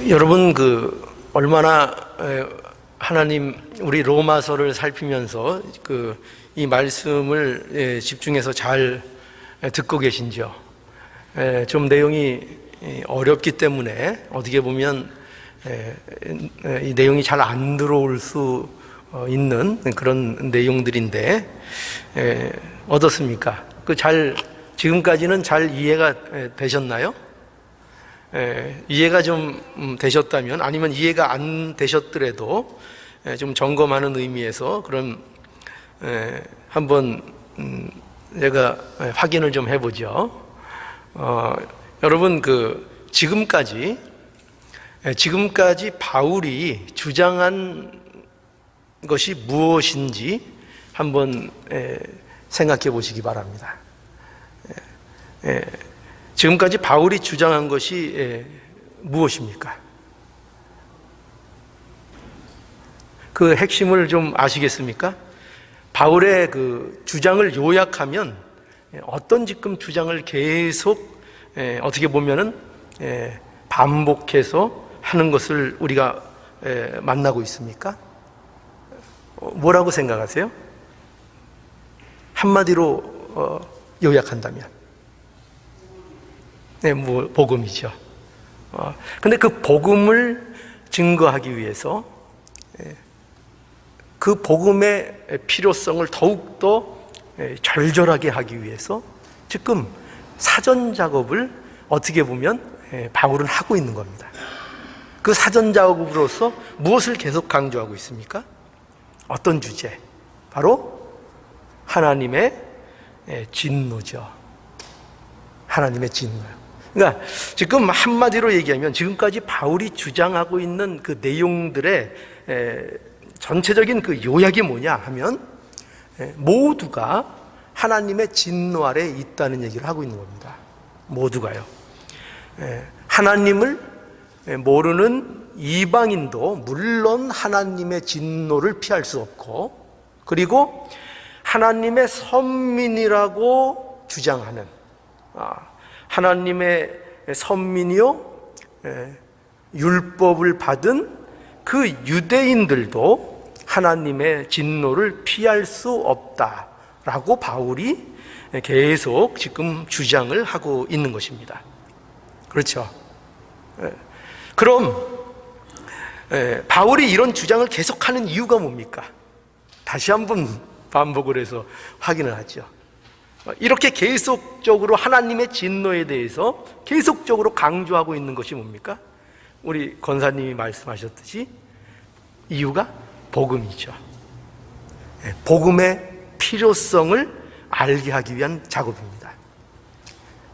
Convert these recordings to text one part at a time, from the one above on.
여러분 얼마나 하나님 우리 로마서를 살피면서 이 말씀을 집중해서 잘 듣고 계신지요? 좀 내용이 어렵기 때문에 어떻게 보면 이 내용이 잘 안 들어올 수 있는 그런 내용들인데 어떻습니까? 지금까지는 잘 이해가 되셨나요? 이해가 좀 되셨다면, 아니면 이해가 안 되셨더라도 좀 점검하는 의미에서 그럼 한번 제가 확인을 좀 해보죠. 여러분 지금까지 바울이 주장한 것이 무엇인지 한번 생각해 보시기 바랍니다. 지금까지 바울이 주장한 것이 무엇입니까? 그 핵심을 좀 아시겠습니까? 바울의 주장을 요약하면 어떤 지금 주장을 계속 어떻게 보면은 반복해서 하는 것을 우리가 만나고 있습니까? 뭐라고 생각하세요? 한마디로 요약한다면 복음이죠. 근데 그 복음을 증거하기 위해서 그 복음의 필요성을 더욱더 절절하게 하기 위해서 지금 사전 작업을 어떻게 보면 바울은 하고 있는 겁니다. 그 사전 작업으로서 무엇을 계속 강조하고 있습니까? 어떤 주제? 바로 하나님의 진노죠. 하나님의 진노요. 그러니까 지금 한마디로 얘기하면 지금까지 바울이 주장하고 있는 그 내용들의 전체적인 그 요약이 뭐냐 하면 모두가 하나님의 진노 아래 있다는 얘기를 하고 있는 겁니다. 모두가요. 하나님을 모르는 이방인도 물론 하나님의 진노를 피할 수 없고, 그리고 하나님의 선민이라고 주장하는 하나님의 선민이요 율법을 받은 그 유대인들도 하나님의 진노를 피할 수 없다라고 바울이 계속 지금 주장을 하고 있는 것입니다. 그렇죠? 그럼 바울이 이런 주장을 계속하는 이유가 뭡니까? 다시 한번 반복을 해서 확인을 하죠. 이렇게 계속적으로 하나님의 진노에 대해서 계속적으로 강조하고 있는 것이 뭡니까? 우리 권사님이 말씀하셨듯이 이유가 복음이죠. 복음의 필요성을 알게 하기 위한 작업입니다.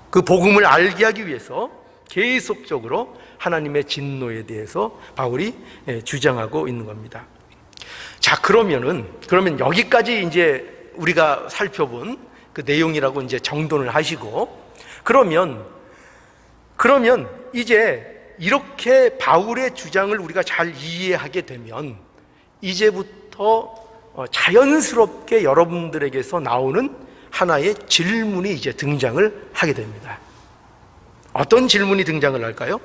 그 복음을 알게 하기 위해서 계속적으로 하나님의 진노에 대해서 바울이 주장하고 있는 겁니다. 자, 그러면 여기까지 이제 우리가 살펴본 그 내용이라고 이제 정돈을 하시고, 그러면 이제 이렇게 바울의 주장을 우리가 잘 이해하게 되면 이제부터 자연스럽게 여러분들에게서 나오는 하나의 질문이 이제 등장을 하게 됩니다. 어떤 질문이 등장을 할까요?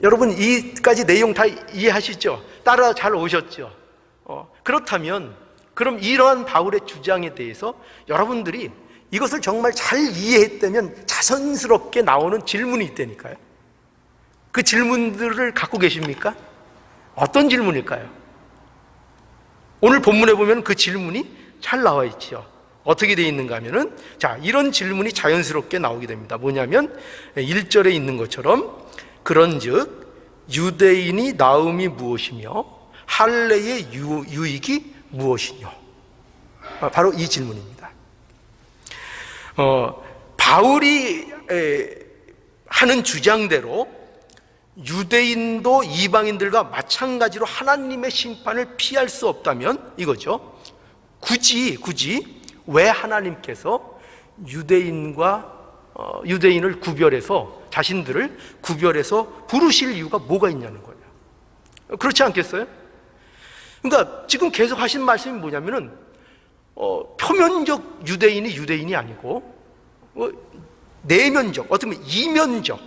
여러분 이까지 내용 다 이해하시죠? 따라 잘 오셨죠? 그렇다면 그럼 이러한 바울의 주장에 대해서 여러분들이 이것을 정말 잘 이해했다면 자연스럽게 나오는 질문이 있다니까요. 그 질문들을 갖고 계십니까? 어떤 질문일까요? 오늘 본문에 보면 그 질문이 잘 나와 있죠. 어떻게 되어 있는가 하면은, 자, 이런 질문이 자연스럽게 나오게 됩니다. 뭐냐면 1절에 있는 것처럼 그런즉 유대인이 나음이 무엇이며 할례의 유익이 무엇이뇨? 바로 이 질문입니다. 바울이 하는 주장대로 유대인도 이방인들과 마찬가지로 하나님의 심판을 피할 수 없다면 이거죠. 굳이 왜 하나님께서 유대인을 구별해서, 자신들을 구별해서 부르실 이유가 뭐가 있냐는 거예요. 그렇지 않겠어요? 그러니까 지금 계속 하신 말씀이 뭐냐면은 표면적 유대인이 아니고 내면적, 어떻게 보면 이면적,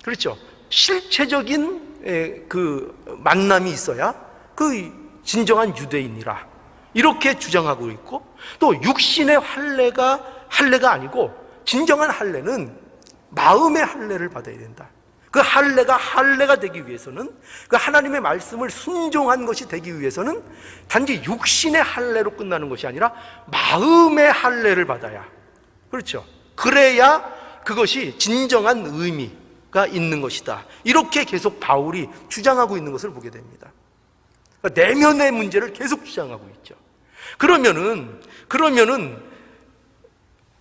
그렇죠? 실체적인 그 만남이 있어야 그 진정한 유대인이라 이렇게 주장하고 있고, 또 육신의 할례가 아니고 진정한 할례는 마음의 할례를 받아야 된다. 그 할례가 되기 위해서는, 그 하나님의 말씀을 순종한 것이 되기 위해서는 단지 육신의 할례로 끝나는 것이 아니라 마음의 할례를 받아야, 그렇죠, 그래야 그것이 진정한 의미가 있는 것이다. 이렇게 계속 바울이 주장하고 있는 것을 보게 됩니다. 그러니까 내면의 문제를 계속 주장하고 있죠. 그러면은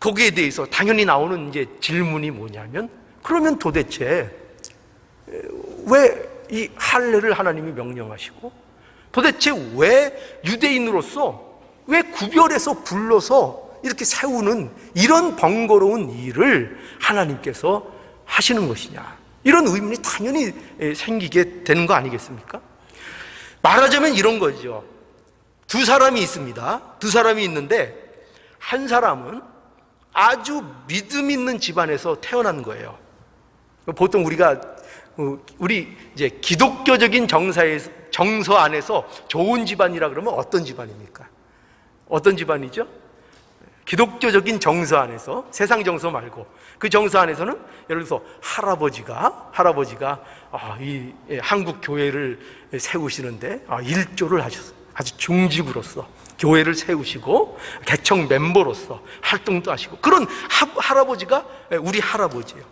거기에 대해서 당연히 나오는 이제 질문이 뭐냐면, 그러면 도대체 왜 이 할례를 하나님이 명령하시고, 도대체 왜 유대인으로서 왜 구별해서 불러서 이렇게 세우는 이런 번거로운 일을 하나님께서 하시는 것이냐, 이런 의문이 당연히 생기게 되는 거 아니겠습니까? 말하자면 이런 거죠. 두 사람이 있습니다. 두 사람이 있는데 한 사람은 아주 믿음 있는 집안에서 태어난 거예요. 보통 우리 이제 기독교적인 정서 안에서 좋은 집안이라 그러면 어떤 집안입니까? 어떤 집안이죠? 기독교적인 정서 안에서, 세상 정서 말고 그 정서 안에서는 예를 들어서 할아버지가 이 한국 교회를 세우시는데 일조를 하셨어요. 아주 중직으로서 교회를 세우시고 개척 멤버로서 활동도 하시고, 그런 할아버지가 우리 할아버지예요.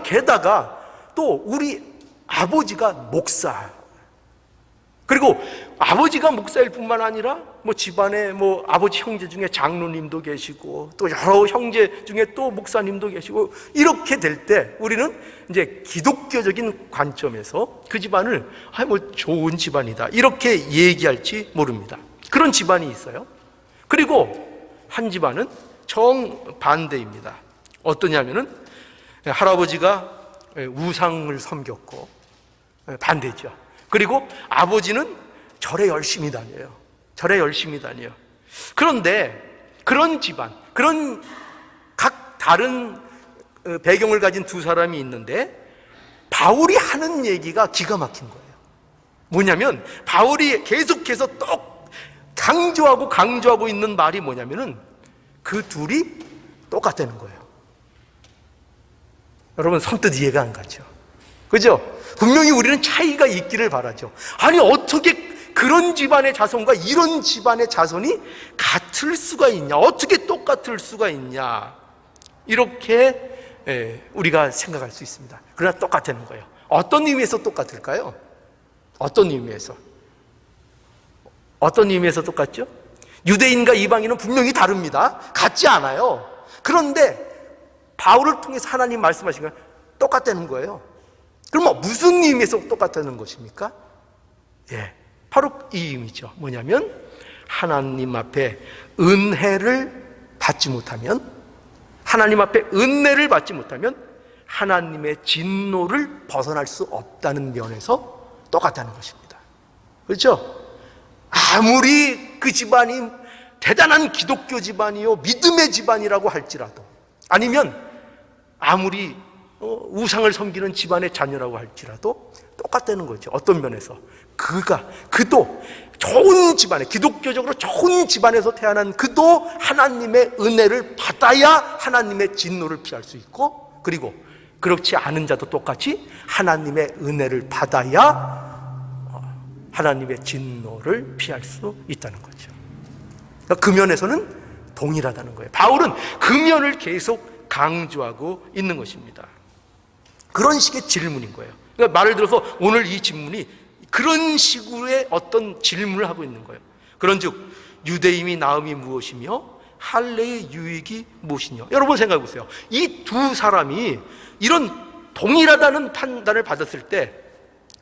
게다가 또 우리 아버지가 목사, 그리고 아버지가 목사일 뿐만 아니라 집안에 아버지 형제 중에 장로님도 계시고, 또 여러 형제 중에 또 목사님도 계시고, 이렇게 될 때 우리는 이제 기독교적인 관점에서 그 집안을 좋은 집안이다 이렇게 얘기할지 모릅니다. 그런 집안이 있어요. 그리고 한 집안은 정반대입니다. 어떠냐면은 할아버지가 우상을 섬겼고, 반대죠. 그리고 아버지는 절에 열심히 다녀요. 그런데 그런 집안, 그런 각 다른 배경을 가진 두 사람이 있는데 바울이 하는 얘기가 기가 막힌 거예요. 뭐냐면 바울이 계속해서 또 강조하고 있는 말이 뭐냐면은 그 둘이 똑같다는 거예요. 여러분 선뜻 이해가 안 가죠? 그죠? 분명히 우리는 차이가 있기를 바라죠. 아니 어떻게 그런 집안의 자손과 이런 집안의 자손이 같을 수가 있냐, 어떻게 똑같을 수가 있냐, 이렇게 우리가 생각할 수 있습니다. 그러나 똑같다는 거예요. 어떤 의미에서 똑같을까요? 어떤 의미에서 똑같죠? 유대인과 이방인은 분명히 다릅니다. 같지 않아요. 그런데 바울을 통해서 하나님 말씀하신 건 똑같다는 거예요. 그럼 무슨 의미에서 똑같다는 것입니까? 바로 이 의미죠. 뭐냐면 하나님 앞에 은혜를 받지 못하면, 하나님의 진노를 벗어날 수 없다는 면에서 똑같다는 것입니다. 그렇죠? 아무리 그 집안이 대단한 기독교 집안이요, 믿음의 집안이라고 할지라도, 아니면 아무리 우상을 섬기는 집안의 자녀라고 할지라도 똑같다는 거죠. 어떤 면에서 그도 좋은 집안에, 기독교적으로 좋은 집안에서 태어난 그도 하나님의 은혜를 받아야 하나님의 진노를 피할 수 있고, 그리고 그렇지 않은 자도 똑같이 하나님의 은혜를 받아야 하나님의 진노를 피할 수 있다는 거죠. 그러니까 그 면에서는 동일하다는 거예요. 바울은 그 면을 계속 강조하고 있는 것입니다. 그런 식의 질문인 거예요. 그러니까 말을 들어서 오늘 이 질문이 그런 식으로의 어떤 질문을 하고 있는 거예요. 그런즉 유대임이 나음이 무엇이며 할례의 유익이 무엇이냐. 여러분 생각해 보세요. 이 두 사람이 이런 동일하다는 판단을 받았을 때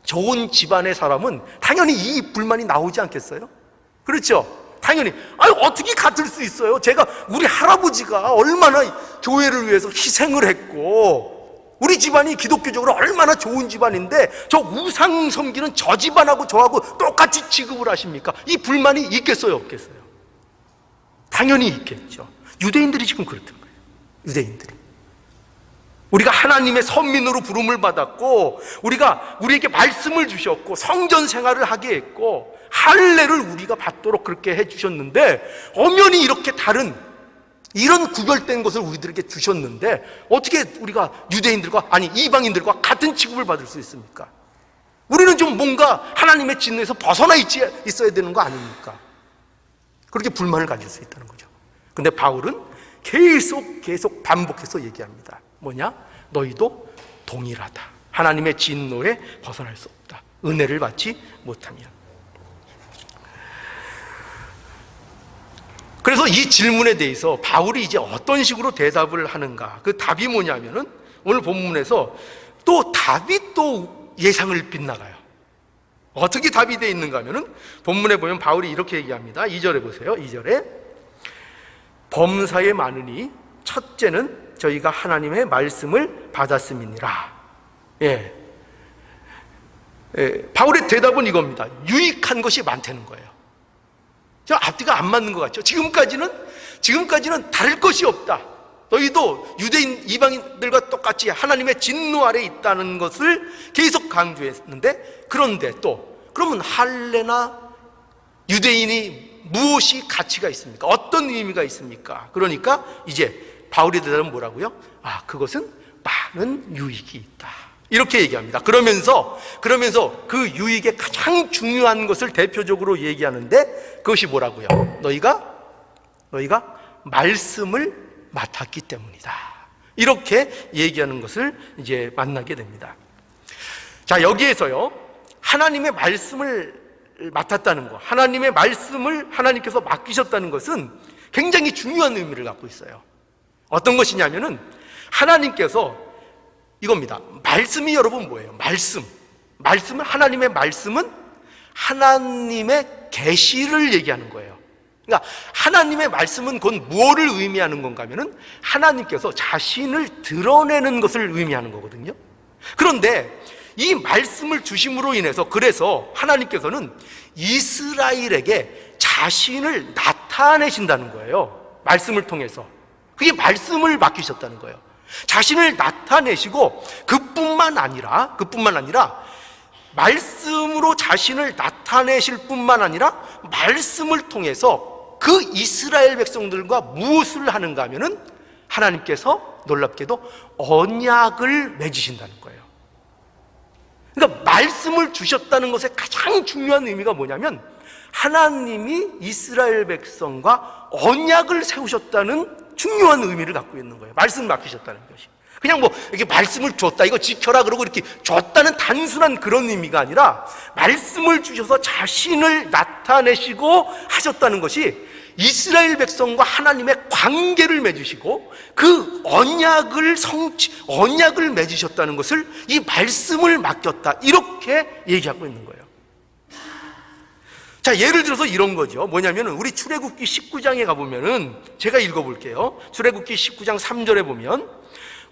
좋은 집안의 사람은 당연히 이 불만이 나오지 않겠어요? 그렇죠? 당연히 어떻게 같을 수 있어요? 우리 할아버지가 얼마나 교회를 위해서 희생을 했고, 우리 집안이 기독교적으로 얼마나 좋은 집안인데 저 우상 섬기는 저 집안하고 저하고 똑같이 취급을 하십니까? 이 불만이 있겠어요, 없겠어요? 당연히 있겠죠. 유대인들이 지금 그렇던 거예요. 유대인들이 우리가 하나님의 선민으로 부름을 받았고, 우리에게 말씀을 주셨고, 성전 생활을 하게 했고, 할례를 우리가 받도록 그렇게 해주셨는데, 엄연히 이렇게 다른 이런 구별된 것을 우리들에게 주셨는데 어떻게 우리가 유대인들과, 아니 이방인들과 같은 취급을 받을 수 있습니까? 우리는 좀 뭔가 하나님의 진노에서 벗어나 있어야 되는 거 아닙니까? 그렇게 불만을 가질 수 있다는 거죠. 근데 바울은 계속 반복해서 얘기합니다. 뭐냐? 너희도 동일하다. 하나님의 진노에 벗어날 수 없다. 은혜를 받지 못하면. 그래서 이 질문에 대해서 바울이 이제 어떤 식으로 대답을 하는가? 그 답이 뭐냐면은 오늘 본문에서 또 답이 또 예상을 빗나가요. 어떻게 답이 되어 있는가 하면은 본문에 보면 바울이 이렇게 얘기합니다. 2절에 보세요. 2절에 범사에 많으니 첫째는 저희가 하나님의 말씀을 받았음이니라. 바울의 대답은 이겁니다. 유익한 것이 많다는 거예요. 저 앞뒤가 안 맞는 것 같죠? 지금까지는 다를 것이 없다. 너희도 유대인 이방인들과 똑같이 하나님의 진노 아래 있다는 것을 계속 강조했는데, 그런데 또 그러면 할례나 유대인이 무엇이 가치가 있습니까? 어떤 의미가 있습니까? 그러니까 이제 바울의 대답은 뭐라고요? 그것은 많은 유익이 있다. 이렇게 얘기합니다. 그러면서 그 유익의 가장 중요한 것을 대표적으로 얘기하는데 그것이 뭐라고요? 너희가 말씀을 맡았기 때문이다. 이렇게 얘기하는 것을 이제 만나게 됩니다. 자, 여기에서요, 하나님의 말씀을 맡았다는 것, 하나님의 말씀을 하나님께서 맡기셨다는 것은 굉장히 중요한 의미를 갖고 있어요. 어떤 것이냐면은 하나님께서 이겁니다. 말씀이 여러분 뭐예요? 하나님의 말씀은 하나님의 계시를 얘기하는 거예요. 그러니까 하나님의 말씀은 곧 무엇을 의미하는 건가 하면은 하나님께서 자신을 드러내는 것을 의미하는 거거든요. 그런데 이 말씀을 주심으로 인해서, 그래서 하나님께서는 이스라엘에게 자신을 나타내신다는 거예요. 말씀을 통해서. 그게 말씀을 맡기셨다는 거예요. 자신을 나타내시고 그뿐만 아니라 말씀으로 자신을 나타내실 뿐만 아니라 말씀을 통해서 그 이스라엘 백성들과 무엇을 하는가 하면은 하나님께서 놀랍게도 언약을 맺으신다는 거예요. 그러니까 말씀을 주셨다는 것의 가장 중요한 의미가 뭐냐면 하나님이 이스라엘 백성과 언약을 세우셨다는 중요한 의미를 갖고 있는 거예요. 말씀을 맡기셨다는 것이. 그냥 이렇게 말씀을 줬다, 이거 지켜라 그러고 이렇게 줬다는 단순한 그런 의미가 아니라 말씀을 주셔서 자신을 나타내시고 하셨다는 것이 이스라엘 백성과 하나님의 관계를 맺으시고 그 언약을 맺으셨다는 것을 이 말씀을 맡겼다, 이렇게 얘기하고 있는 거예요. 자, 예를 들어서 이런 거죠. 뭐냐면은 우리 출애굽기 19장에 가보면은, 제가 읽어볼게요. 출애굽기 19장 3절에 보면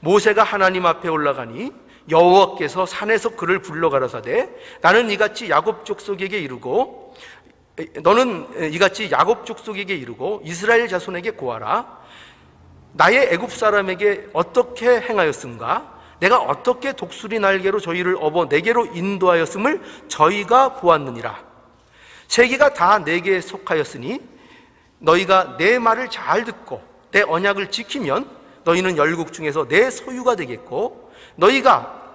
모세가 하나님 앞에 올라가니 여호와께서 산에서 그를 불러 가라사대 나는 이같이 야곱 족속에게 이르고 너는 이같이 야곱 족속에게 이르고 이스라엘 자손에게 고하라. 나의 애굽 사람에게 어떻게 행하였음가? 내가 어떻게 독수리 날개로 저희를 업어 내게로 인도하였음을 저희가 보았느니라. 세계가 다 내게 속하였으니 너희가 내 말을 잘 듣고 내 언약을 지키면 너희는 열국 중에서 내 소유가 되겠고 너희가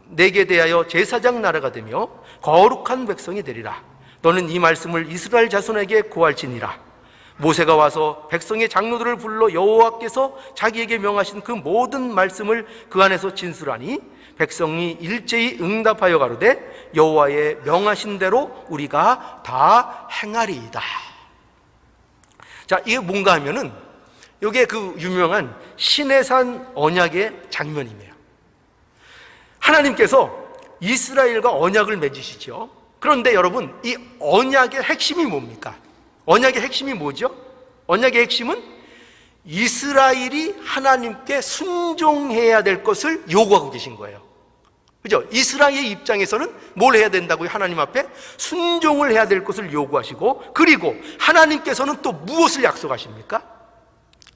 내게 대하여 제사장 나라가 되며 거룩한 백성이 되리라. 너는 이 말씀을 이스라엘 자손에게 고할지니라. 모세가 와서 백성의 장로들을 불러 여호와께서 자기에게 명하신 그 모든 말씀을 그 안에서 진술하니 백성이 일제히 응답하여 가로되 여호와의 명하신 대로 우리가 다 행하리이다. 자, 이게 뭔가 하면은 이게 그 유명한 시내산 언약의 장면이에요. 하나님께서 이스라엘과 언약을 맺으시죠. 그런데 여러분, 이 언약의 핵심이 뭡니까? 언약의 핵심이 뭐죠? 언약의 핵심은 이스라엘이 하나님께 순종해야 될 것을 요구하고 계신 거예요. 그죠? 이스라엘의 입장에서는 뭘 해야 된다고요? 하나님 앞에 순종을 해야 될 것을 요구하시고, 그리고 하나님께서는 또 무엇을 약속하십니까?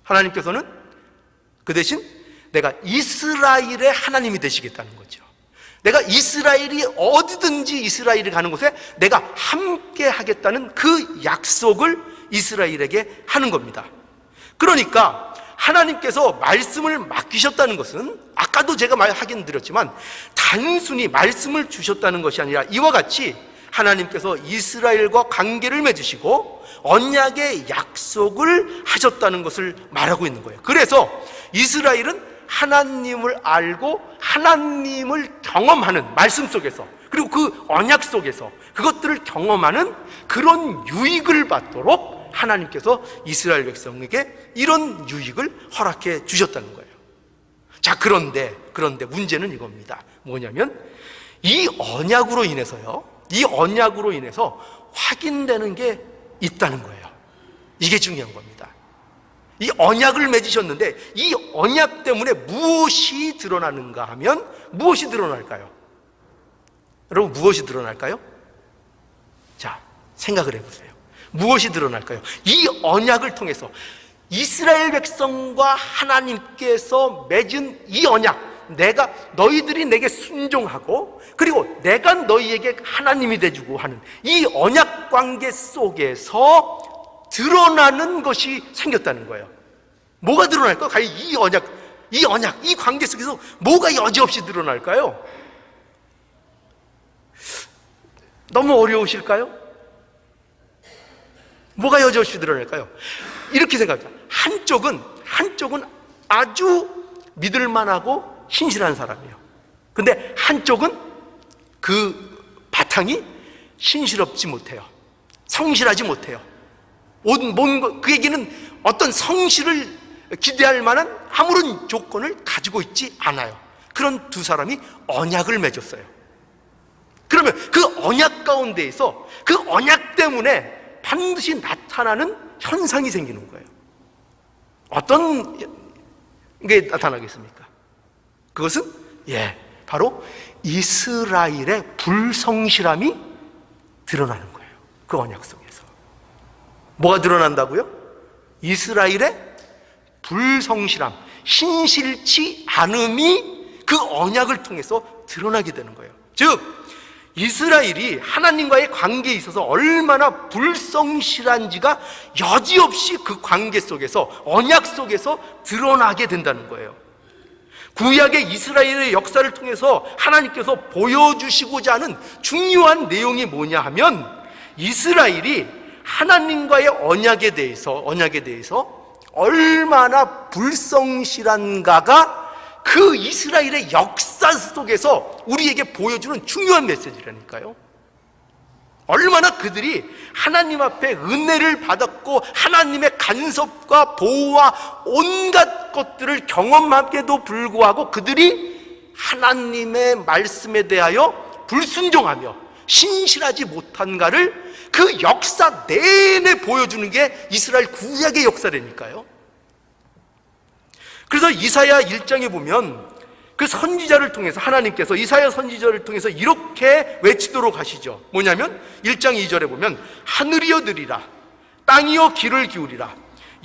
하나님께서는 그 대신 내가 이스라엘의 하나님이 되시겠다는 거죠. 내가 이스라엘이 어디든지 이스라엘이 가는 곳에 내가 함께 하겠다는 그 약속을 이스라엘에게 하는 겁니다. 그러니까 하나님께서 말씀을 맡기셨다는 것은 아까도 제가 하긴 드렸지만 단순히 말씀을 주셨다는 것이 아니라 이와 같이 하나님께서 이스라엘과 관계를 맺으시고 언약의 약속을 하셨다는 것을 말하고 있는 거예요. 그래서 이스라엘은 하나님을 알고 하나님을 경험하는 말씀 속에서, 그리고 그 언약 속에서 그것들을 경험하는 그런 유익을 받도록 하나님께서 이스라엘 백성에게 이런 유익을 허락해 주셨다는 거예요. 자, 그런데 문제는 이겁니다. 뭐냐면 이 언약으로 인해서 확인되는 게 있다는 거예요. 이게 중요한 겁니다. 이 언약을 맺으셨는데 이 언약 때문에 무엇이 드러나는가 하면 무엇이 드러날까요? 여러분, 무엇이 드러날까요? 자, 생각을 해보세요. 무엇이 드러날까요? 이 언약을 통해서 이스라엘 백성과 하나님께서 맺은 이 언약, 너희들이 내게 순종하고 그리고 내가 너희에게 하나님이 되주고 하는 이 언약 관계 속에서 드러나는 것이 생겼다는 거예요. 뭐가 드러날까요? 과연 이 관계 속에서 뭐가 여지없이 드러날까요? 너무 어려우실까요? 뭐가 여지없이 드러날까요? 이렇게 생각합니다. 한쪽은 아주 믿을만하고 신실한 사람이에요. 근데 한쪽은 그 바탕이 신실하지 못해요. 성실하지 못해요. 그에게는 어떤 성실을 기대할 만한 아무런 조건을 가지고 있지 않아요. 그런 두 사람이 언약을 맺었어요. 그러면 그 언약 가운데에서 그 언약 때문에 반드시 나타나는 현상이 생기는 거예요. 어떤 게 나타나겠습니까? 그것은 바로 이스라엘의 불성실함이 드러나는 거예요. 그 언약 속에서 뭐가 드러난다고요? 이스라엘의 불성실함, 신실치 않음이 그 언약을 통해서 드러나게 되는 거예요. 즉, 이스라엘이 하나님과의 관계에 있어서 얼마나 불성실한지가 여지없이 그 관계 속에서, 언약 속에서 드러나게 된다는 거예요. 구약의 이스라엘의 역사를 통해서 하나님께서 보여주시고자 하는 중요한 내용이 뭐냐 하면, 이스라엘이 하나님과의 언약에 대해서 얼마나 불성실한가가 그 이스라엘의 역사 속에서 우리에게 보여주는 중요한 메시지라니까요. 얼마나 그들이 하나님 앞에 은혜를 받았고 하나님의 간섭과 보호와 온갖 것들을 경험하게도 불구하고 그들이 하나님의 말씀에 대하여 불순종하며 신실하지 못한가를 그 역사 내내 보여주는 게 이스라엘 구약의 역사라니까요. 그래서 이사야 1장에 보면 그 선지자를 통해서 하나님께서 이사야 선지자를 통해서 이렇게 외치도록 하시죠. 뭐냐면 1장 2절에 보면 하늘이여 들으리라, 땅이여 귀를 기울이라.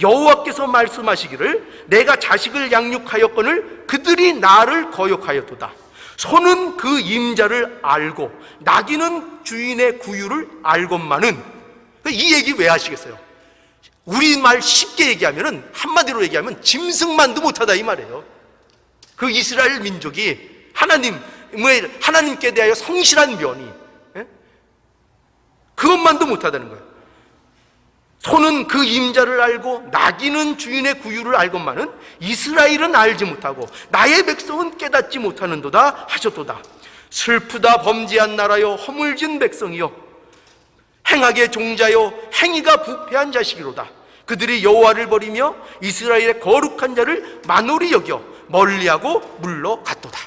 여호와께서 말씀하시기를 내가 자식을 양육하였거늘 그들이 나를 거역하였도다. 소는 그 임자를 알고 나귀는 주인의 구유를 알건만은. 이 얘기 왜 하시겠어요? 우리말 쉽게 얘기하면은, 한마디로 얘기하면 짐승만도 못하다 이 말이에요. 그 이스라엘 민족이 하나님께 대하여 성실한 면이, 그것만도 못하다는 거예요. 소는 그 임자를 알고 나귀는 주인의 구유를 알건만은 이스라엘은 알지 못하고 나의 백성은 깨닫지 못하는도다 하셨도다. 슬프다 범죄한 나라여, 허물진 백성이여, 행악의 종자여, 행위가 부패한 자식이로다. 그들이 여호와를 버리며 이스라엘의 거룩한 자를 만홀히 여겨 멀리하고 물러갔도다.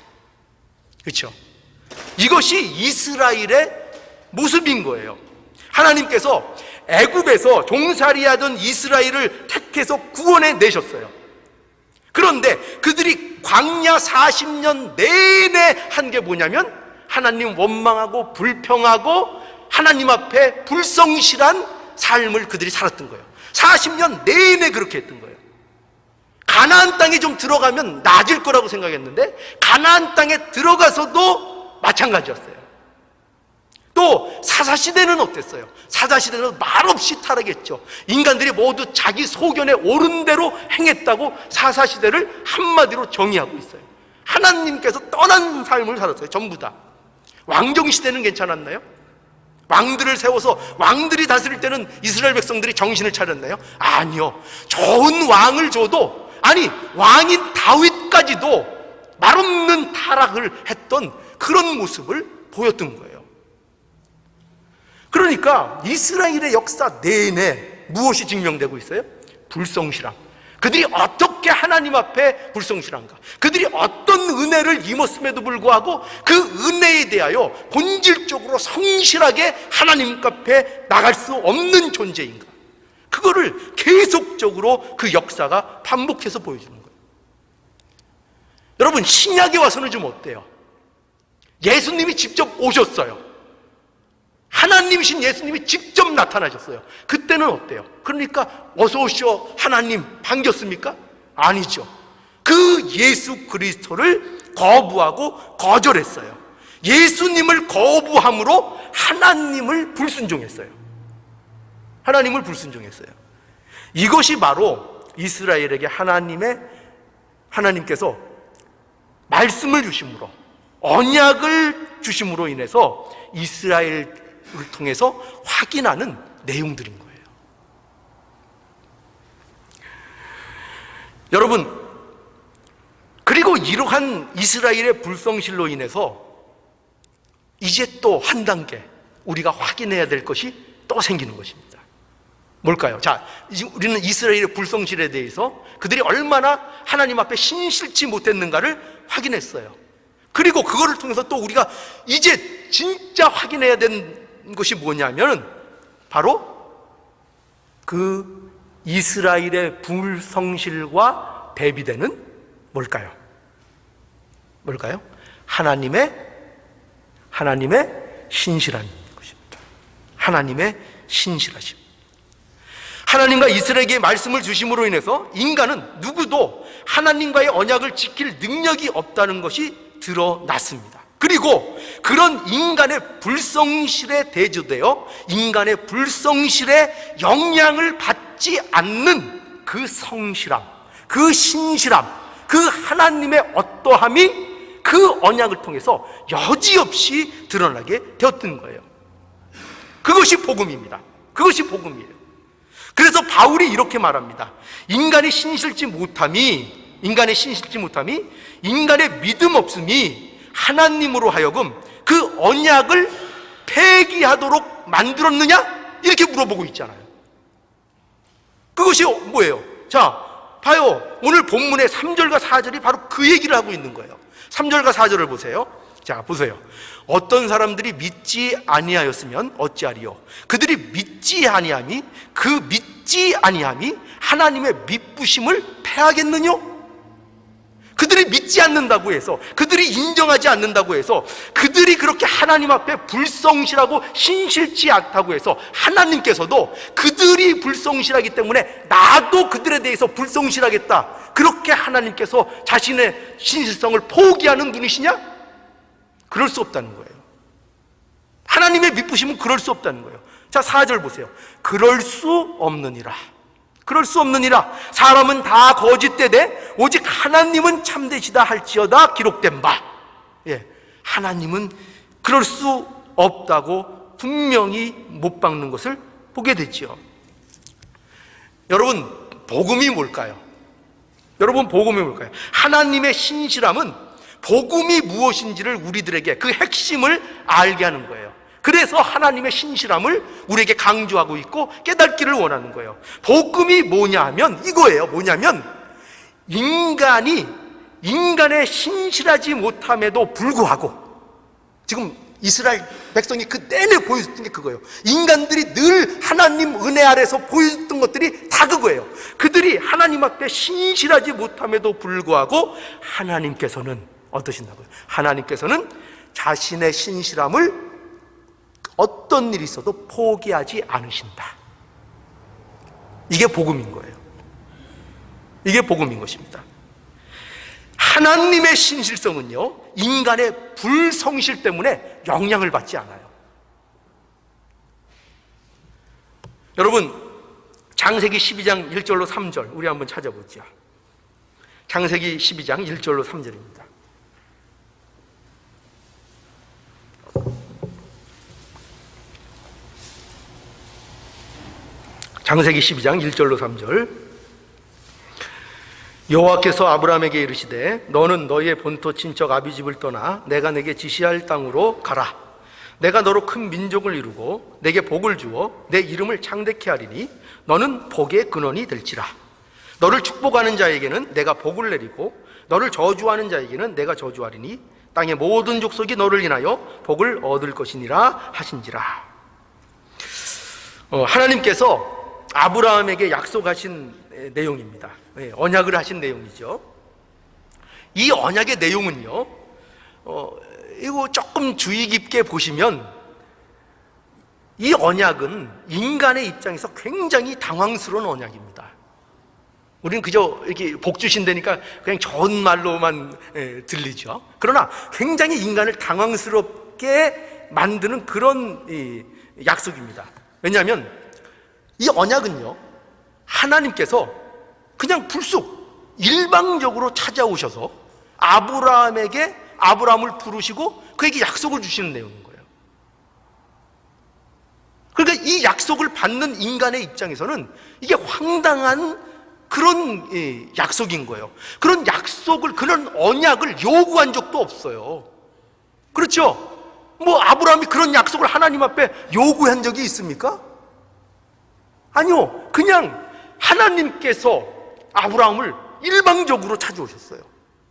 그렇죠? 이것이 이스라엘의 모습인 거예요. 하나님께서 애굽에서 종살이하던 이스라엘을 택해서 구원해 내셨어요. 그런데 그들이 광야 40년 내내 한 게 뭐냐면 하나님 원망하고 불평하고 하나님 앞에 불성실한 삶을 그들이 살았던 거예요. 40년 내내 그렇게 했던 거예요. 가나안 땅에 좀 들어가면 나아질 거라고 생각했는데 가나안 땅에 들어가서도 마찬가지였어요. 또 사사시대는 어땠어요? 사사시대는 말없이 타락했죠. 인간들이 모두 자기 소견에 옳은 대로 행했다고 사사시대를 한마디로 정의하고 있어요. 하나님께서 떠난 삶을 살았어요. 전부 다. 왕정시대는 괜찮았나요? 왕들을 세워서 왕들이 다스릴 때는 이스라엘 백성들이 정신을 차렸나요? 아니요. 좋은 왕을 줘도, 아니 왕인 다윗까지도 말없는 타락을 했던 그런 모습을 보였던 거예요. 그러니까 이스라엘의 역사 내내 무엇이 증명되고 있어요? 불성실함. 그들이 어떻게 하나님 앞에 불성실한가? 그들이 어떤 은혜를 입었음에도 불구하고 그 은혜에 대하여 본질적으로 성실하게 하나님 앞에 나갈 수 없는 존재인가? 그거를 계속적으로 그 역사가 반복해서 보여주는 거예요. 여러분, 신약에 와서는 좀 어때요? 예수님이 직접 오셨어요. 하나님이신 예수님이 직접 나타나셨어요. 그때는 어때요? 그러니까 어서 오시오 하나님 반겼습니까? 아니죠. 그 예수 그리스도를 거부하고 거절했어요. 예수님을 거부함으로 하나님을 불순종했어요. 하나님을 불순종했어요. 이것이 바로 이스라엘에게 하나님께서 말씀을 주심으로, 언약을 주심으로 인해서 이스라엘을 통해서 확인하는 내용들인 거예요. 여러분, 그리고 이러한 이스라엘의 불성실로 인해서 이제 또 한 단계 우리가 확인해야 될 것이 또 생기는 것입니다. 뭘까요? 자, 우리는 이스라엘의 불성실에 대해서 그들이 얼마나 하나님 앞에 신실치 못했는가를 확인했어요. 그리고 그거를 통해서 또 우리가 이제 진짜 확인해야 되는 것이 뭐냐면 바로 그 이스라엘의 불성실과 대비되는 뭘까요? 하나님의 신실한 것입니다. 하나님의 신실하심. 하나님과 이스라엘에게 말씀을 주심으로 인해서 인간은 누구도 하나님과의 언약을 지킬 능력이 없다는 것이 드러났습니다. 그리고 그런 인간의 불성실에 대조되어 인간의 불성실에 영향을 받지 않는 그 성실함, 그 신실함, 그 하나님의 어떠함이 그 언약을 통해서 여지없이 드러나게 되었던 거예요. 그것이 복음입니다. 그것이 복음이에요. 그래서 바울이 이렇게 말합니다. 인간의 신실치 못함이 인간의 믿음 없음이 하나님으로 하여금 그 언약을 폐기하도록 만들었느냐? 이렇게 물어보고 있잖아요. 그것이 뭐예요? 자, 봐요. 오늘 본문의 3절과 4절이 바로 그 얘기를 하고 있는 거예요. 3절과 4절을 보세요. 자, 보세요. 어떤 사람들이 믿지 아니하였으면 어찌하리요? 그들이 믿지 아니함이 하나님의 믿부심을 패하겠느뇨? 그들이 믿지 않는다고 해서, 그들이 인정하지 않는다고 해서, 그들이 그렇게 하나님 앞에 불성실하고 신실치 않다고 해서 하나님께서도 그들이 불성실하기 때문에 나도 그들에 대해서 불성실하겠다, 그렇게 하나님께서 자신의 신실성을 포기하는 분이시냐? 그럴 수 없다는 거예요. 하나님의 믿부심은 그럴 수 없다는 거예요. 자, 4절 보세요. 그럴 수 없느니라. 사람은 다 거짓되되 오직 하나님은 참되시다 할지어다 기록된 바. 예, 하나님은 그럴 수 없다고 분명히 못 박는 것을 보게 되죠. 여러분, 복음이 뭘까요? 하나님의 신실함은 복음이 무엇인지를 우리들에게 그 핵심을 알게 하는 거예요. 그래서 하나님의 신실함을 우리에게 강조하고 있고 깨닫기를 원하는 거예요. 복음이 뭐냐 하면 이거예요. 뭐냐면 인간의 신실하지 못함에도 불구하고, 지금 이스라엘 백성이 그 내내 보여줬던 게 그거예요. 인간들이 늘 하나님 은혜 아래서 보여줬던 것들이 다 그거예요. 그들이 하나님 앞에 신실하지 못함에도 불구하고 하나님께서는 어떠신다고요? 하나님께서는 자신의 신실함을 어떤 일이 있어도 포기하지 않으신다. 이게 복음인 거예요. 이게 복음인 것입니다. 하나님의 신실성은요, 인간의 불성실 때문에 영향을 받지 않아요. 여러분, 창세기 12장 1절로 3절 우리 한번 찾아보죠. 창세기 12장 1절로 3절입니다. 창세기 12장 1절로 3절. 여호와께서 아브라함에게 이르시되 너는 너희의 본토 친척 아비집을 떠나 내가 내게 지시할 땅으로 가라. 내가 너로 큰 민족을 이루고 내게 복을 주어 내 이름을 창대케 하리니 너는 복의 근원이 될지라. 너를 축복하는 자에게는 내가 복을 내리고 너를 저주하는 자에게는 내가 저주하리니 땅의 모든 족속이 너를 인하여 복을 얻을 것이니라 하신지라. 하나님께서 아브라함에게 약속하신 내용입니다. 언약을 하신 내용이죠. 이 언약의 내용은요, 이거 조금 주의 깊게 보시면 이 언약은 인간의 입장에서 굉장히 당황스러운 언약입니다. 우리는 그저 이렇게 복 주신다니까 그냥 좋은 말로만 들리죠. 그러나 굉장히 인간을 당황스럽게 만드는 그런 약속입니다. 왜냐하면 이 언약은요, 하나님께서 그냥 불쑥 일방적으로 찾아오셔서 아브라함을 부르시고 그에게 약속을 주시는 내용인 거예요. 그러니까 이 약속을 받는 인간의 입장에서는 이게 황당한 그런 약속인 거예요. 그런 약속을, 그런 언약을 요구한 적도 없어요. 그렇죠? 아브라함이 그런 약속을 하나님 앞에 요구한 적이 있습니까? 아니요. 그냥 하나님께서 아브라함을 일방적으로 찾아오셨어요.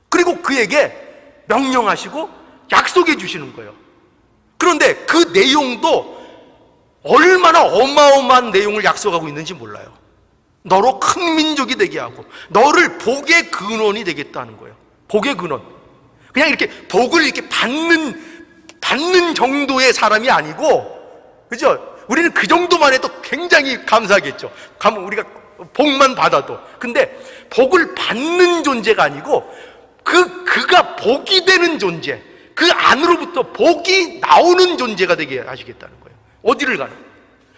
그리고 그에게 명령하시고 약속해 주시는 거예요. 그런데 그 내용도 얼마나 어마어마한 내용을 약속하고 있는지 몰라요. 너로 큰 민족이 되게 하고 너를 복의 근원이 되겠다는 거예요. 복의 근원. 그냥 이렇게 복을 이렇게 받는 정도의 사람이 아니고, 그죠? 우리는 그 정도만 해도 굉장히 감사하겠죠. 우리가 복만 받아도. 근데 복을 받는 존재가 아니고 그가 복이 되는 존재, 그 안으로부터 복이 나오는 존재가 되게 하시겠다는 거예요. 어디를 가나?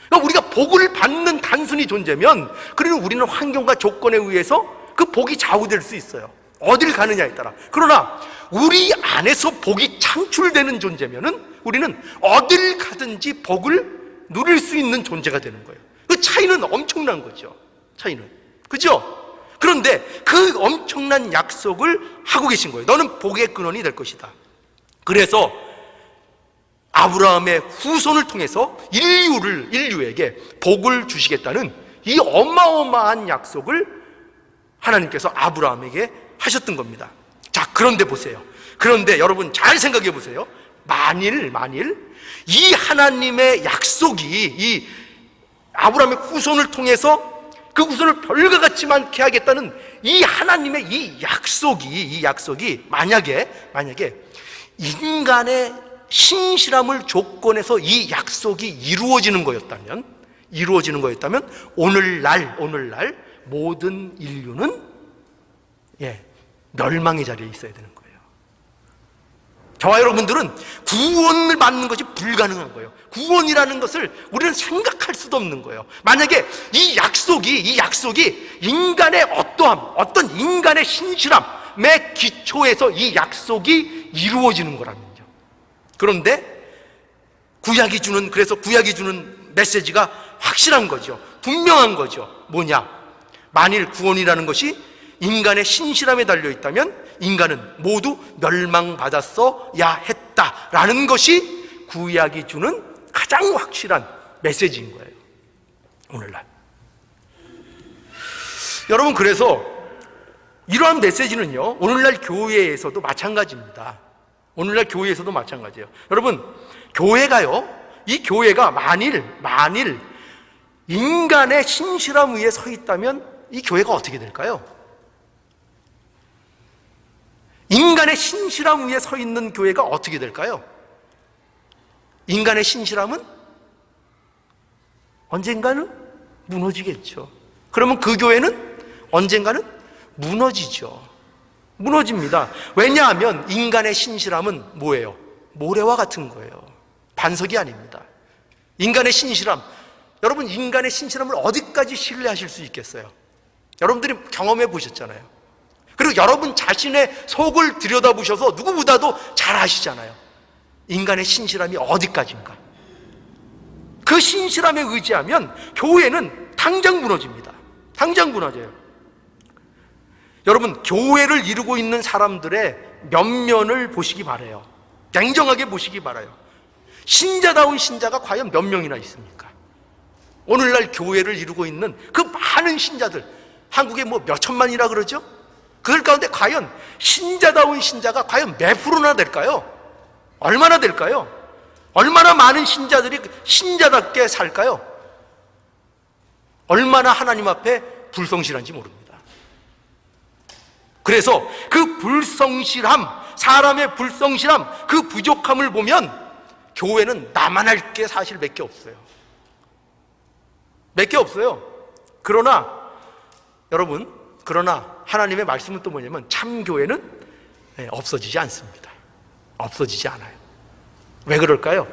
그러니까 우리가 복을 받는 단순히 존재면, 그러면 우리는 환경과 조건에 의해서 그 복이 좌우될 수 있어요. 어디를 가느냐에 따라. 그러나 우리 안에서 복이 창출되는 존재면은 우리는 어딜 가든지 복을 누릴 수 있는 존재가 되는 거예요. 그 차이는 엄청난 거죠. 차이는. 그죠? 그런데 그 엄청난 약속을 하고 계신 거예요. 너는 복의 근원이 될 것이다. 그래서 아브라함의 후손을 통해서 인류에게 복을 주시겠다는 이 어마어마한 약속을 하나님께서 아브라함에게 하셨던 겁니다. 자, 그런데 보세요. 그런데 여러분 잘 생각해 보세요. 만일 이 하나님의 약속이 이 아브라함의 후손을 통해서 그 후손을 별과 같이 많게 하겠다는 이 하나님의 이 약속이 만약에 인간의 신실함을 조건해서 이 약속이 이루어지는 거였다면 오늘날 모든 인류는 멸망의 자리에 있어야 되는 거예요. 저와 여러분들은 구원을 받는 것이 불가능한 거예요. 구원이라는 것을 우리는 생각할 수도 없는 거예요. 만약에 이 약속이 인간의 어떤 인간의 신실함의 기초에서 이 약속이 이루어지는 거라면요. 그런데 구약이 주는 메시지가 확실한 거죠. 분명한 거죠. 뭐냐? 만일 구원이라는 것이 인간의 신실함에 달려있다면 인간은 모두 멸망받았어야 했다라는 것이 구약이 주는 가장 확실한 메시지인 거예요. 오늘날. 여러분, 그래서 이러한 메시지는요, 오늘날 교회에서도 마찬가지입니다. 오늘날 교회에서도 마찬가지예요. 여러분, 이 교회가 만일 인간의 신실함 위에 서 있다면 이 교회가 어떻게 될까요? 인간의 신실함 위에 서 있는 교회가 어떻게 될까요? 인간의 신실함은 언젠가는 무너지겠죠. 그러면 그 교회는 언젠가는 무너지죠. 무너집니다. 왜냐하면 인간의 신실함은 뭐예요? 모래와 같은 거예요. 반석이 아닙니다. 인간의 신실함, 여러분 인간의 신실함을 어디까지 신뢰하실 수 있겠어요? 여러분들이 경험해 보셨잖아요. 그리고 여러분 자신의 속을 들여다보셔서 누구보다도 잘 아시잖아요. 인간의 신실함이 어디까지인가. 그 신실함에 의지하면 교회는 당장 무너집니다. 당장 무너져요. 여러분, 교회를 이루고 있는 사람들의 면면을 보시기 바라요. 냉정하게 보시기 바라요. 신자다운 신자가 과연 몇 명이나 있습니까? 오늘날 교회를 이루고 있는 그 많은 신자들, 한국에 뭐 몇 천만이라 그러죠? 그들 가운데 과연 신자다운 신자가 과연 몇 프로나 될까요? 얼마나 될까요? 얼마나 많은 신자들이 신자답게 살까요? 얼마나 하나님 앞에 불성실한지 모릅니다. 그래서 그 불성실함, 사람의 불성실함, 그 부족함을 보면 교회는 나만 할 게 사실 몇 개 없어요. 몇 개 없어요. 그러나 여러분, 그러나 하나님의 말씀은 또 뭐냐면 참 교회는 없어지지 않습니다. 없어지지 않아요. 왜 그럴까요?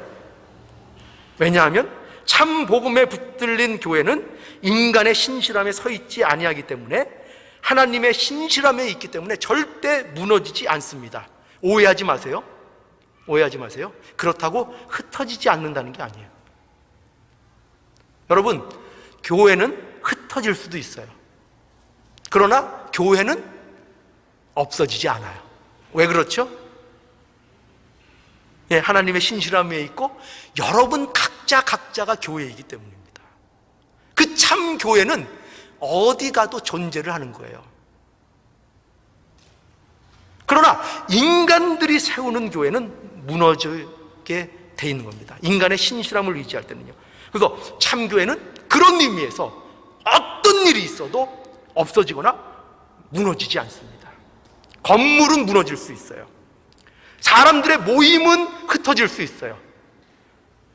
왜냐하면 참 복음에 붙들린 교회는 인간의 신실함에 서 있지 아니하기 때문에, 하나님의 신실함에 있기 때문에 절대 무너지지 않습니다. 오해하지 마세요. 오해하지 마세요. 그렇다고 흩어지지 않는다는 게 아니에요. 여러분, 교회는 흩어질 수도 있어요. 그러나 교회는 없어지지 않아요. 왜 그렇죠? 하나님의 신실함에 있고 여러분 각자가 교회이기 때문입니다. 그 참 교회는 어디 가도 존재를 하는 거예요. 그러나 인간들이 세우는 교회는 무너지게 돼 있는 겁니다. 인간의 신실함을 의지할 때는요. 그래서 참 교회는 그런 의미에서 어떤 일이 있어도 없어지거나 무너지지 않습니다. 건물은 무너질 수 있어요. 사람들의 모임은 흩어질 수 있어요.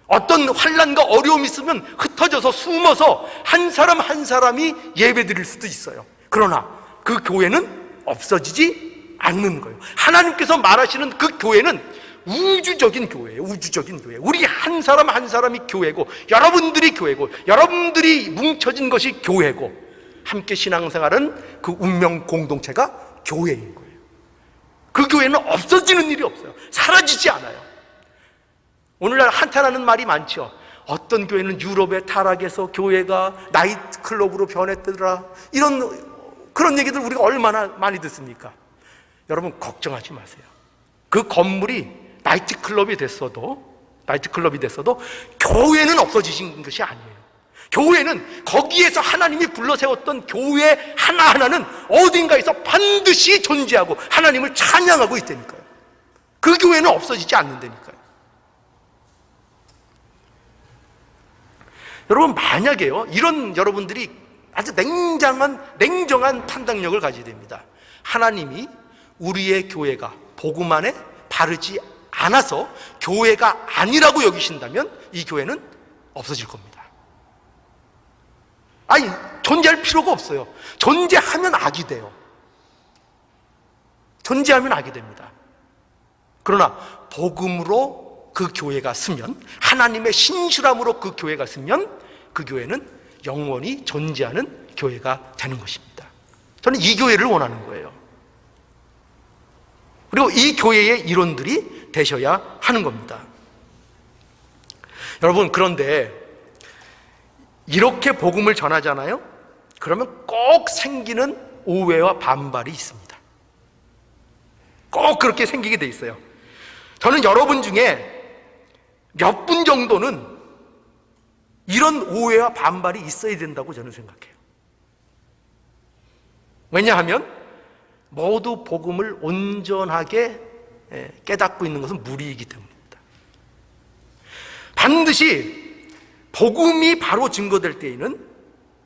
어떤 환난과 어려움이 있으면 흩어져서 숨어서 한 사람 한 사람이 예배드릴 수도 있어요. 그러나 그 교회는 없어지지 않는 거예요. 하나님께서 말하시는 그 교회는 우주적인 교회예요. 우주적인 교회. 우리 한 사람 한 사람이 교회고, 여러분들이 교회고, 여러분들이 뭉쳐진 것이 교회고, 함께 신앙생활은 그 운명 공동체가 교회인 거예요. 그 교회는 없어지는 일이 없어요. 사라지지 않아요. 오늘날 한탄하는 말이 많죠. 어떤 교회는 유럽에 타락해서 교회가 나이트클럽으로 변했더라, 그런 얘기들 우리가 얼마나 많이 듣습니까? 여러분, 걱정하지 마세요. 그 건물이 나이트클럽이 됐어도 교회는 없어지신 것이 아니에요. 교회는 거기에서 하나님이 불러 세웠던 교회 하나하나는 어딘가에서 반드시 존재하고 하나님을 찬양하고 있다니까요. 그 교회는 없어지지 않는다니까요. 여러분, 만약에요, 이런 여러분들이 아주 냉정한 판단력을 가져야 됩니다. 하나님이 우리의 교회가 복음 안에 바르지 않아서 교회가 아니라고 여기신다면 이 교회는 없어질 겁니다. 아니, 존재할 필요가 없어요. 존재하면 악이 돼요. 존재하면 악이 됩니다. 그러나 복음으로 그 교회가 쓰면, 하나님의 신실함으로 그 교회가 쓰면 그 교회는 영원히 존재하는 교회가 되는 것입니다. 저는 이 교회를 원하는 거예요. 그리고 이 교회의 일원들이 되셔야 하는 겁니다. 여러분, 그런데 이렇게 복음을 전하잖아요? 그러면 꼭 생기는 오해와 반발이 있습니다. 꼭 그렇게 생기게 돼 있어요. 저는 여러분 중에 몇 분 정도는 이런 오해와 반발이 있어야 된다고 저는 생각해요. 왜냐하면 모두 복음을 온전하게 깨닫고 있는 것은 무리이기 때문입니다. 반드시 복음이 바로 증거될 때에는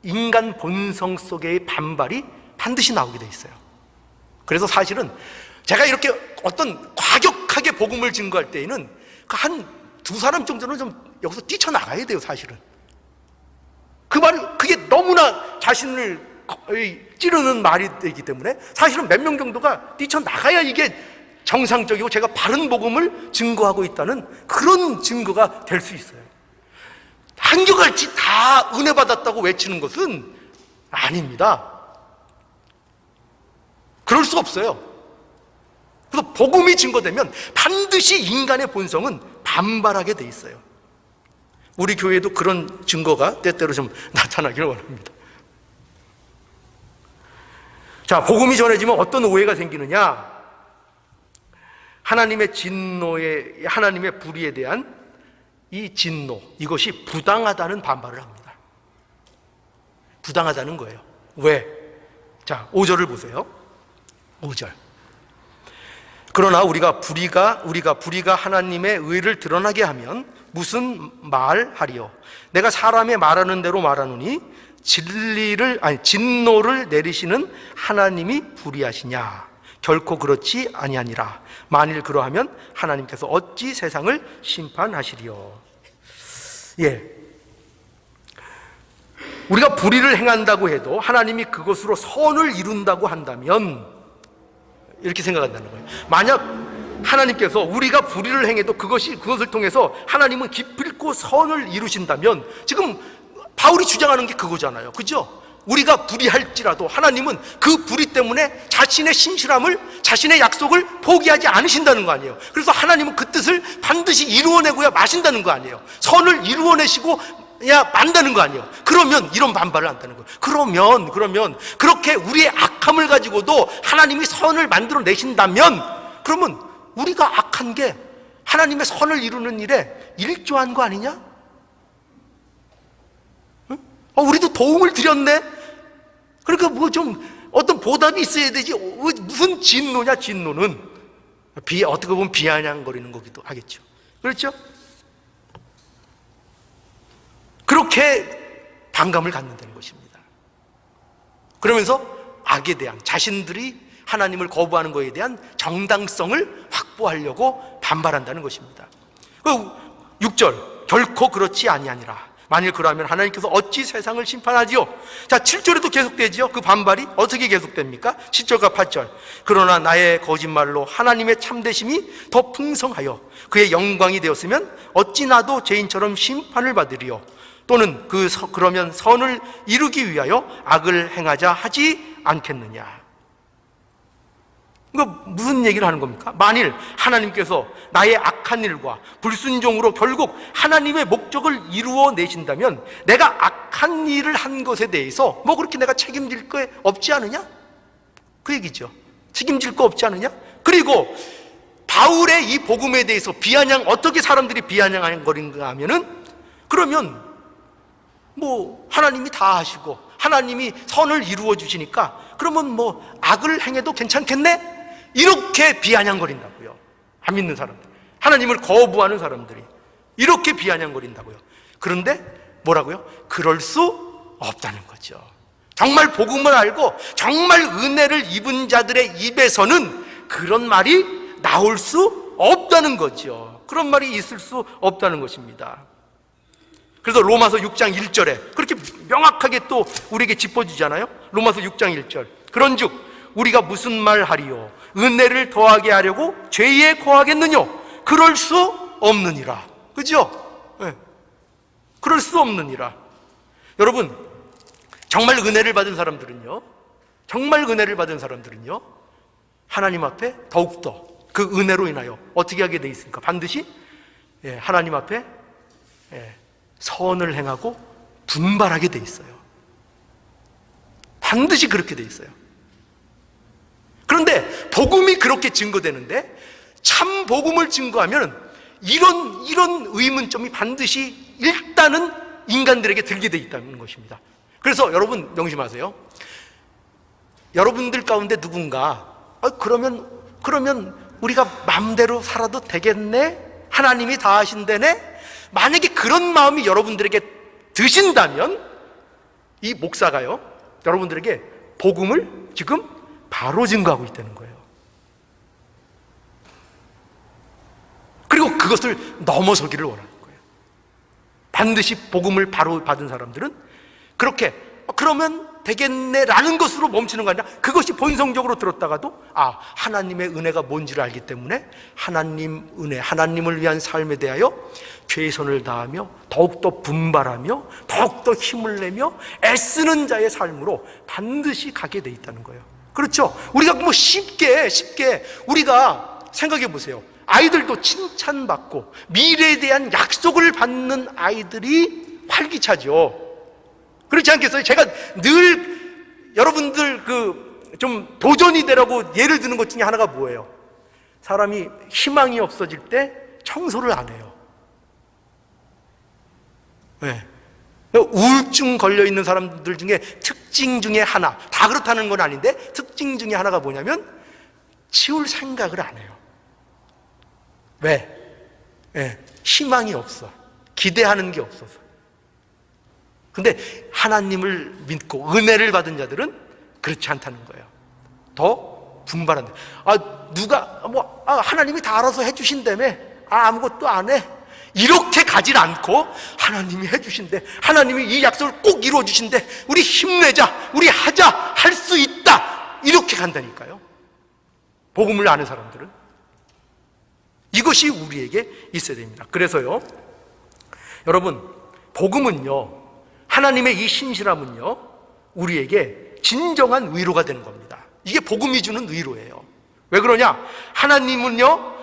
인간 본성 속의 반발이 반드시 나오게 돼 있어요. 그래서 사실은 제가 이렇게 어떤 과격하게 복음을 증거할 때에는 한 두 사람 정도는 좀 여기서 뛰쳐나가야 돼요, 사실은. 그게 너무나 자신을 거의 찌르는 말이 되기 때문에 사실은 몇 명 정도가 뛰쳐나가야 이게 정상적이고 제가 바른 복음을 증거하고 있다는 그런 증거가 될 수 있어요. 한결같이 다 은혜 받았다고 외치는 것은 아닙니다. 그럴 수 없어요. 그래서 복음이 증거되면 반드시 인간의 본성은 반발하게 돼 있어요. 우리 교회도 그런 증거가 때때로 좀 나타나기를 원합니다. 자, 복음이 전해지면 어떤 오해가 생기느냐? 하나님의 진노에, 하나님의 불의에 대한 이 진노, 이것이 부당하다는 반발을 합니다. 부당하다는 거예요. 왜? 자, 5절을 보세요. 5절. 그러나 우리가 불의가 하나님의 의를 드러나게 하면 무슨 말하리요? 내가 사람의 말하는 대로 말하노니 진노를 내리시는 하나님이 불의하시냐? 결코 그렇지 아니하니라. 만일 그러하면 하나님께서 어찌 세상을 심판하시리요? 예. 우리가 불의를 행한다고 해도 하나님이 그것으로 선을 이룬다고 한다면 이렇게 생각한다는 거예요. 만약 하나님께서 우리가 불의를 행해도 그것을 통해서 하나님은 기필코 선을 이루신다면 지금 바울이 주장하는 게 그거잖아요. 그죠? 우리가 불의할지라도 하나님은 그 불의 때문에 자신의 신실함을, 자신의 약속을 포기하지 않으신다는 거 아니에요. 그래서 하나님은 그 뜻을 반드시 이루어내고야 마신다는 거 아니에요. 선을 이루어내시고야 만다는 거 아니에요. 그러면 이런 반발을 한다는 거예요. 그러면 그렇게 우리의 악함을 가지고도 하나님이 선을 만들어내신다면 그러면 우리가 악한 게 하나님의 선을 이루는 일에 일조한 거 아니냐? 우리도 도움을 드렸네? 그러니까 뭐 좀 어떤 보답이 있어야 되지. 무슨 진노냐, 진노는. 어떻게 보면 비아냥거리는 거기도 하겠죠. 그렇죠? 그렇게 반감을 갖는다는 것입니다. 그러면서 악에 대한, 자신들이 하나님을 거부하는 것에 대한 정당성을 확보하려고 반발한다는 것입니다. 6절, 결코 그렇지 아니하니라. 만일 그러면 하나님께서 어찌 세상을 심판하지요? 자, 7절에도 계속되지요. 그 반발이 어떻게 계속됩니까? 7절과 8절. 그러나 나의 거짓말로 하나님의 참되심이 더 풍성하여 그의 영광이 되었으면 어찌 나도 죄인처럼 심판을 받으리요? 또는 그러면 선을 이루기 위하여 악을 행하자 하지 않겠느냐? 이거 무슨 얘기를 하는 겁니까? 만일 하나님께서 나의 악한 일과 불순종으로 결국 하나님의 목적을 이루어내신다면 내가 악한 일을 한 것에 대해서 뭐 그렇게 내가 책임질 거 없지 않으냐? 그 얘기죠. 책임질 거 없지 않으냐? 그리고 바울의 이 복음에 대해서 어떻게 사람들이 비아냥거리는가 하면은 그러면 뭐 하나님이 다 하시고 하나님이 선을 이루어 주시니까 그러면 뭐 악을 행해도 괜찮겠네? 이렇게 비아냥거린다고요. 안 믿는 사람들, 하나님을 거부하는 사람들이 이렇게 비아냥거린다고요. 그런데 뭐라고요? 그럴 수 없다는 거죠. 정말 복음을 알고 정말 은혜를 입은 자들의 입에서는 그런 말이 나올 수 없다는 거죠. 그런 말이 있을 수 없다는 것입니다. 그래서 로마서 6장 1절에 그렇게 명확하게 또 우리에게 짚어주잖아요. 로마서 6장 1절. 그런즉 우리가 무슨 말 하리요? 은혜를 더하게 하려고 죄에 거하겠느뇨? 그럴 수 없느니라. 그죠? 네. 그럴 수 없느니라. 여러분, 정말 은혜를 받은 사람들은요, 하나님 앞에 더욱더 그 은혜로 인하여 어떻게 하게 돼 있습니까? 반드시 하나님 앞에 선을 행하고 분발하게 돼 있어요. 반드시 그렇게 돼 있어요. 그런데 복음이 그렇게 증거되는데 참 복음을 증거하면 이런 의문점이 반드시 일단은 인간들에게 들게 돼 있다는 것입니다. 그래서 여러분 명심하세요. 여러분들 가운데 누군가 그러면 우리가 마음대로 살아도 되겠네? 하나님이 다 하신다네? 만약에 그런 마음이 여러분들에게 드신다면 이 목사가요, 여러분들에게 복음을 지금 바로 증거하고 있다는 거예요. 그리고 그것을 넘어서기를 원하는 거예요. 반드시 복음을 바로 받은 사람들은 그렇게 그러면 되겠네라는 것으로 멈추는 거 아니라 그것이 본성적으로 들었다가도 하나님의 은혜가 뭔지를 알기 때문에 하나님 은혜, 하나님을 위한 삶에 대하여 최선을 다하며 더욱더 분발하며 더욱더 힘을 내며 애쓰는 자의 삶으로 반드시 가게 돼 있다는 거예요. 그렇죠? 우리가 뭐 쉽게 우리가 생각해 보세요. 아이들도 칭찬받고 미래에 대한 약속을 받는 아이들이 활기차죠. 그렇지 않겠어요? 제가 늘 여러분들 좀 도전이 되라고 예를 드는 것 중에 하나가 뭐예요? 사람이 희망이 없어질 때 청소를 안 해요. 네. 우울증 걸려있는 사람들 중에 특징 중에 하나, 다 그렇다는 건 아닌데 특징 중에 하나가 뭐냐면 치울 생각을 안 해요. 왜? 희망이 없어. 기대하는 게 없어서. 근데 하나님을 믿고 은혜를 받은 자들은 그렇지 않다는 거예요. 더 분발한다. 하나님이 다 알아서 해주신다며 아무것도 안 해. 이렇게 가질 않고 하나님이 해주신대, 하나님이 이 약속을 꼭 이루어주신대, 우리 힘내자, 우리 하자, 할 수 있다, 이렇게 간다니까요. 복음을 아는 사람들은 이것이 우리에게 있어야 됩니다. 그래서요, 여러분, 복음은요, 하나님의 이 신실함은요, 우리에게 진정한 위로가 되는 겁니다. 이게 복음이 주는 위로예요. 왜 그러냐? 하나님은요,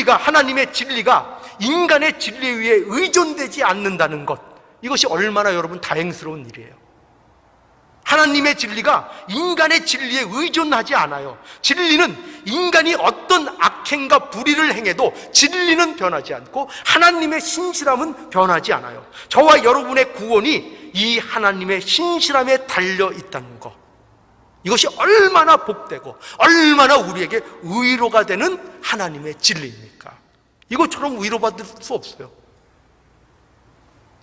하나님의 진리가 인간의 진리 위에 의존되지 않는다는 것, 이것이 얼마나 여러분 다행스러운 일이에요. 하나님의 진리가 인간의 진리에 의존하지 않아요. 진리는 인간이 어떤 악행과 불의를 행해도 진리는 변하지 않고 하나님의 신실함은 변하지 않아요. 저와 여러분의 구원이 이 하나님의 신실함에 달려 있다는 것, 이것이 얼마나 복되고 얼마나 우리에게 위로가 되는 하나님의 진리입니까? 이것처럼 위로받을 수 없어요.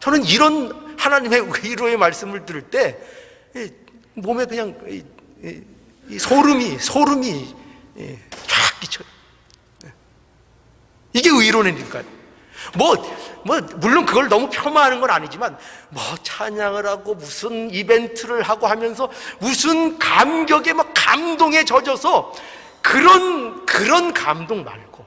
저는 이런 하나님의 위로의 말씀을 들을 때 몸에 그냥 소름이 쫙 끼쳐요. 이게 위로니까요. 물론 그걸 너무 폄하하는 건 아니지만, 찬양을 하고 무슨 이벤트를 하고 하면서 무슨 감격에 감동에 젖어서 그런 감동 말고,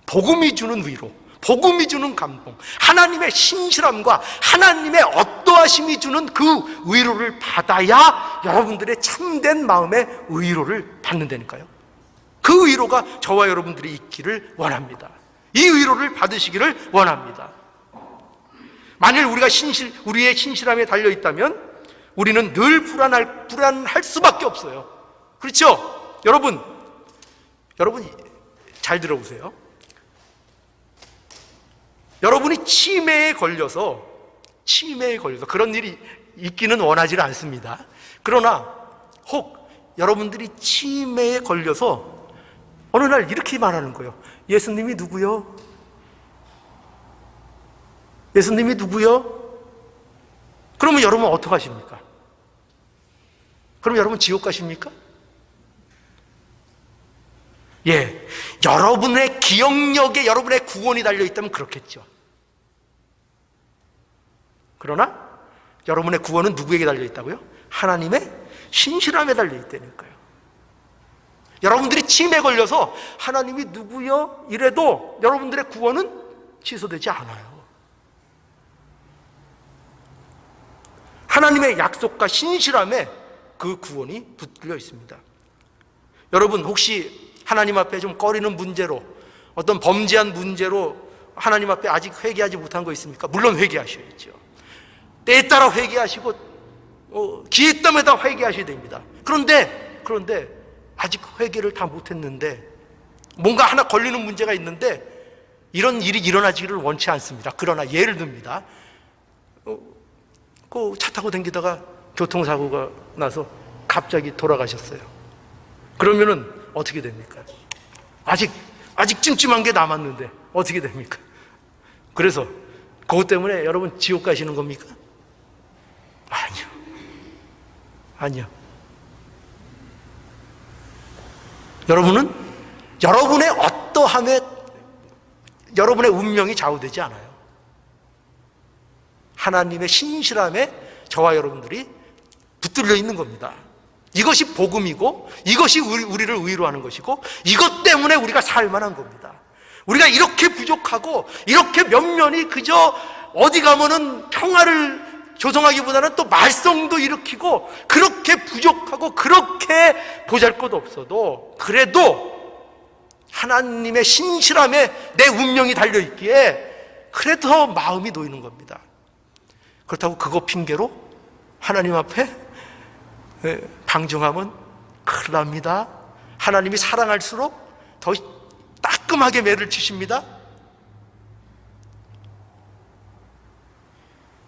복음이 주는 위로, 복음이 주는 감동, 하나님의 신실함과 하나님의 어떠하심이 주는 그 위로를 받아야 여러분들의 참된 마음의 위로를 받는다니까요. 그 위로가 저와 여러분들이 있기를 원합니다. 이 위로를 받으시기를 원합니다. 만일 우리가 우리의 신실함에 달려있다면 우리는 늘 불안할 수밖에 없어요. 그렇죠? 여러분 잘 들어보세요. 여러분이 치매에 걸려서 그런 일이 있기는 원하지 않습니다. 그러나 혹 여러분들이 치매에 걸려서 어느 날 이렇게 말하는 거예요. 예수님이 누구요? 예수님이 누구요? 그러면 여러분 어떡하십니까? 그럼 여러분 지옥 가십니까? 여러분의 기억력에 여러분의 구원이 달려있다면 그렇겠죠. 그러나 여러분의 구원은 누구에게 달려있다고요? 하나님의 신실함에 달려있다니까요. 여러분들이 치매에 걸려서 하나님이 누구요? 이래도 여러분들의 구원은 취소되지 않아요. 하나님의 약속과 신실함에 그 구원이 붙들려 있습니다. 여러분 혹시 하나님 앞에 좀 꺼리는 문제로, 어떤 범죄한 문제로 하나님 앞에 아직 회개하지 못한 거 있습니까? 물론 회개하셔야죠. 때에 따라 회개하시고 기회 때마다 회개하셔야 됩니다. 그런데 아직 회개를 다 못했는데 뭔가 하나 걸리는 문제가 있는데 이런 일이 일어나지를 원치 않습니다. 그러나 예를 듭니다. 차 타고 다니다가 교통사고가 나서 갑자기 돌아가셨어요. 그러면은 어떻게 됩니까? 아직 찜찜한 게 남았는데 어떻게 됩니까? 그래서 그것 때문에 여러분 지옥 가시는 겁니까? 아니요. 여러분은 여러분의 어떠함에 여러분의 운명이 좌우되지 않아요. 하나님의 신실함에 저와 여러분들이 붙들려 있는 겁니다. 이것이 복음이고 이것이 우리를 의로 하는 것이고 이것 때문에 우리가 살만한 겁니다. 우리가 이렇게 부족하고 이렇게 면면이 그저 어디 가면은 평화를 조성하기보다는 또 말썽도 일으키고 그렇게 부족하고 그렇게 보잘것없어도 그래도 하나님의 신실함에 내 운명이 달려있기에 그래도 마음이 놓이는 겁니다. 그렇다고 그거 핑계로 하나님 앞에 방종하면 큰일 납니다. 하나님이 사랑할수록 더 따끔하게 매를 치십니다.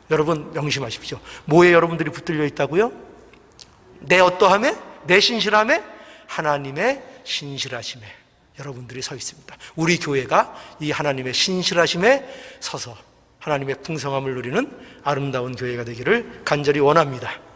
여러분 명심하십시오. 뭐에 여러분들이 붙들려 있다고요? 내 어떠함에? 내 신실함에? 하나님의 신실하심에 여러분들이 서 있습니다. 우리 교회가 이 하나님의 신실하심에 서서 하나님의 풍성함을 누리는 아름다운 교회가 되기를 간절히 원합니다.